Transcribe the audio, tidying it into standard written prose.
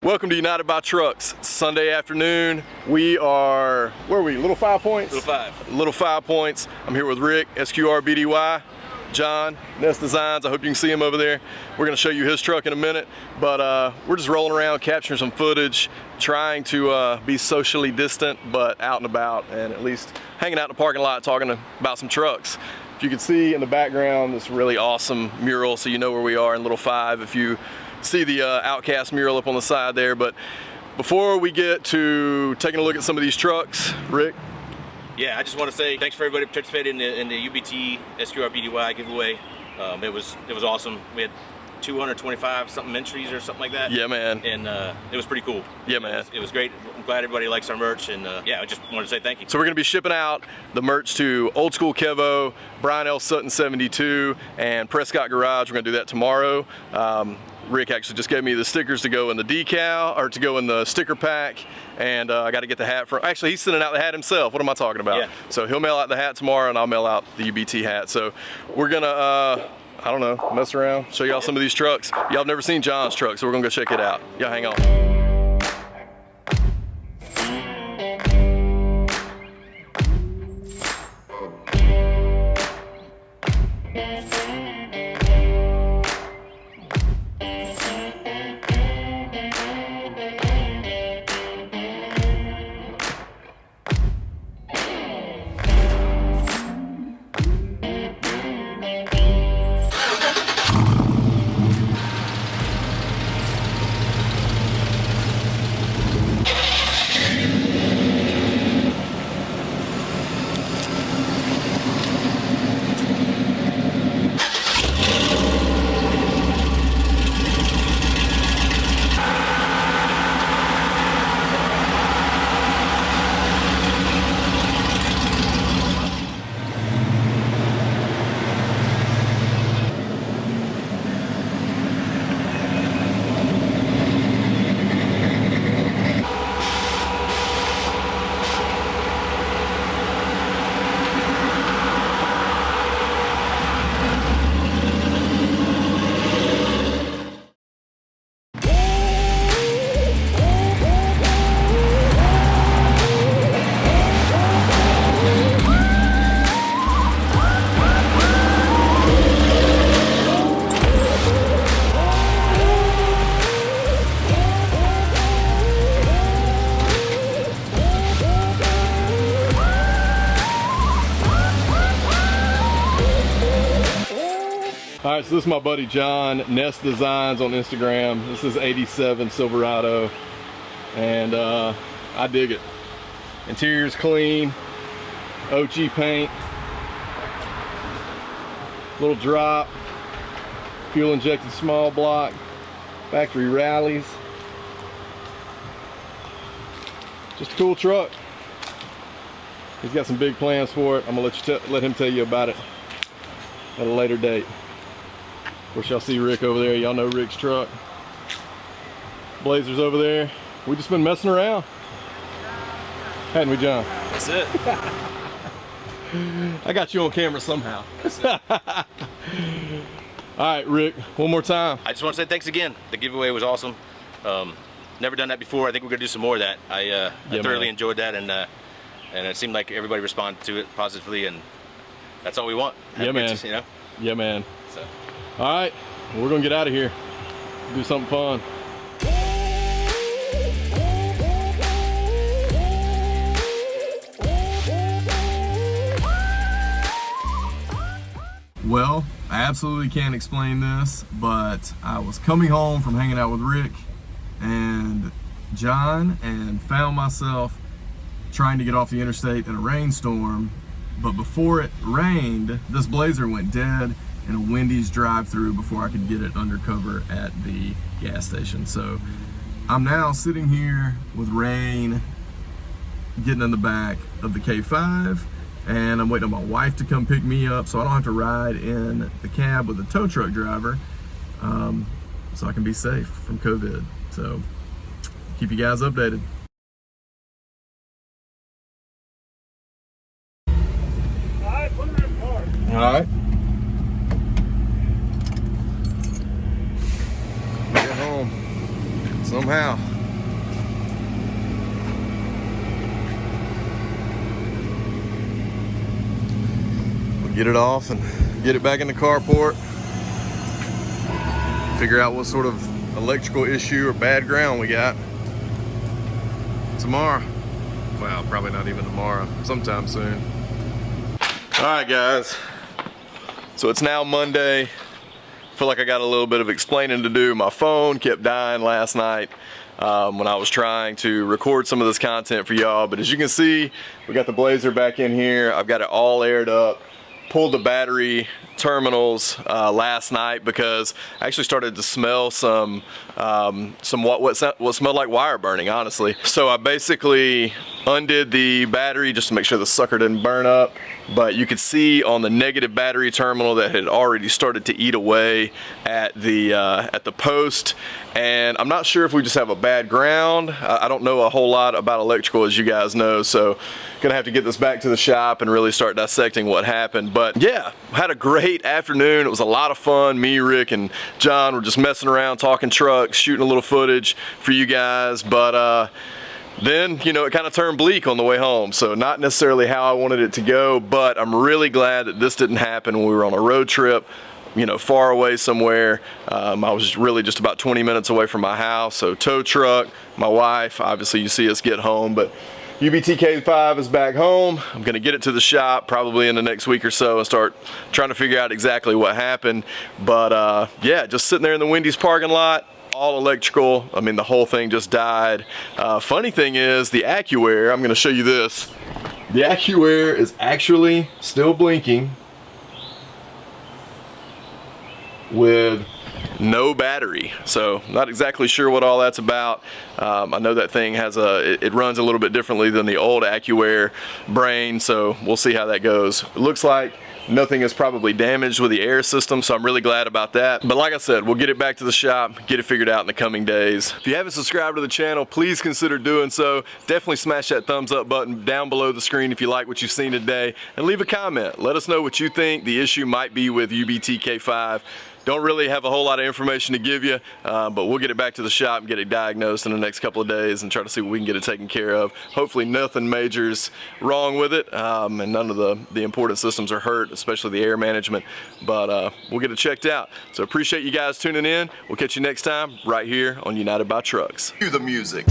Welcome to United by Trucks. It's Sunday afternoon. We are, where are we? Little 5 Points? Little 5 Points. I'm here with Rick, SQRBDY, John, NES Designs. I hope you can see him over there. We're gonna show you his truck in a minute, but we're just rolling around, capturing some footage, trying to be socially distant, but out and about, and at least hanging out in the parking lot, talking about some trucks. If you can see in the background, this really awesome mural, so you know where we are in Little 5 if you see the Outkast mural up on the side there. But before we get to taking a look at some of these trucks, Rick? Yeah, I just want to say thanks for everybody participating in the UBT SQRBDY giveaway. It was awesome. We had 225 something entries or something like that. Yeah, man. And it was pretty cool. Yeah, man. It was great. I'm glad everybody likes our merch, and yeah, I just wanted to say thank you. So we're gonna be shipping out the merch to Old School Kevo, Brian L. Sutton 72, and Prescott Garage. We're gonna do that tomorrow. Rick actually just gave me the stickers to go in the decal, or to go in the sticker pack, and I got to get the hat from, actually he's sending out the hat himself. What am I talking about? Yeah. So he'll mail out the hat tomorrow, and I'll mail out the UBT hat. So we're gonna, I don't know, mess around, show y'all some of these trucks. Y'all have never seen John's truck, so we're gonna go check it out. Y'all hang on. All right, so this is my buddy John, NES Designs on Instagram. This is 87 Silverado, and I dig it. Interior's clean, OG paint, little drop, fuel injected small block, factory rallies. Just a cool truck. He's got some big plans for it. I'm gonna let him tell you about it at a later date. Of course, y'all see Rick over there. Y'all know Rick's truck. Blazer's over there. We just been messing around, hadn't we, John? That's it. I got you on camera somehow. That's it. All right, Rick, one more time. I just want to say thanks again. The giveaway was awesome. Never done that before. I think we're gonna do some more of that. I thoroughly enjoyed that, and it seemed like everybody responded to it positively, and that's all we want. Yeah, man. You know? Yeah, man. So. All right, we're gonna get out of here. Do something fun. Well, I absolutely can't explain this, but I was coming home from hanging out with Rick and John and found myself trying to get off the interstate in a rainstorm, but before it rained, this Blazer went dead in a Wendy's drive-through before I could get it undercover at the gas station. So I'm now sitting here with rain, getting in the back of the K5, and I'm waiting on my wife to come pick me up so I don't have to ride in the cab with a tow truck driver, so I can be safe from COVID. So keep you guys updated. All right. Get home somehow. get it off and get it back in the carport. Figure out what sort of electrical issue or bad ground we got tomorrow. Well, probably not even tomorrow, sometime soon. All right, guys. So it's now Monday. I feel like I got a little bit of explaining to do. My phone kept dying last night when I was trying to record some of this content for y'all. But as you can see, we got the Blazer back in here. I've got it all aired up. Pulled the battery terminals last night because I actually started to smell some what smelled like wire burning, honestly. So I basically undid the battery just to make sure the sucker didn't burn up. But you could see on the negative battery terminal that had already started to eat away at the post. And I'm not sure if we just have a bad ground. I don't know a whole lot about electrical, as you guys know, so gonna have to get this back to the shop and really start dissecting what happened. But yeah, had a great afternoon. It was a lot of fun. Me, Rick, and John were just messing around, talking trucks, shooting a little footage for you guys. But then, you know, it kind of turned bleak on the way home. So not necessarily how I wanted it to go, but I'm really glad that this didn't happen when we were on a road trip, you know, far away somewhere. I was really just about 20 minutes away from my house. So tow truck, my wife, obviously you see us get home, but UBTK5 is back home. I'm gonna get it to the shop probably in the next week or so and start trying to figure out exactly what happened. But yeah, just sitting there in the Wendy's parking lot, all electrical. I mean, the whole thing just died. Funny thing is, the AccuAir, I'm gonna show you this. The AccuAir is actually still blinking with no battery, so not exactly sure what all that's about. I know that thing has it runs a little bit differently than the old AccuAir brain, so we'll see how that goes. It looks like nothing is probably damaged with the air system, so I'm really glad about that. But like I said, we'll get it back to the shop, get it figured out in the coming days. If you haven't subscribed to the channel, please consider doing so. Definitely smash that thumbs up button down below the screen if you like what you've seen today, and leave a comment. Let us know what you think the issue might be with UBTK5. Don't really have a whole lot of information to give you, but we'll get it back to the shop and get it diagnosed in the next couple of days and try to see what we can get it taken care of. Hopefully nothing major's wrong with it, and none of the important systems are hurt, especially the air management, but we'll get it checked out. So appreciate you guys tuning in. We'll catch you next time right here on United by Trucks. Cue the music.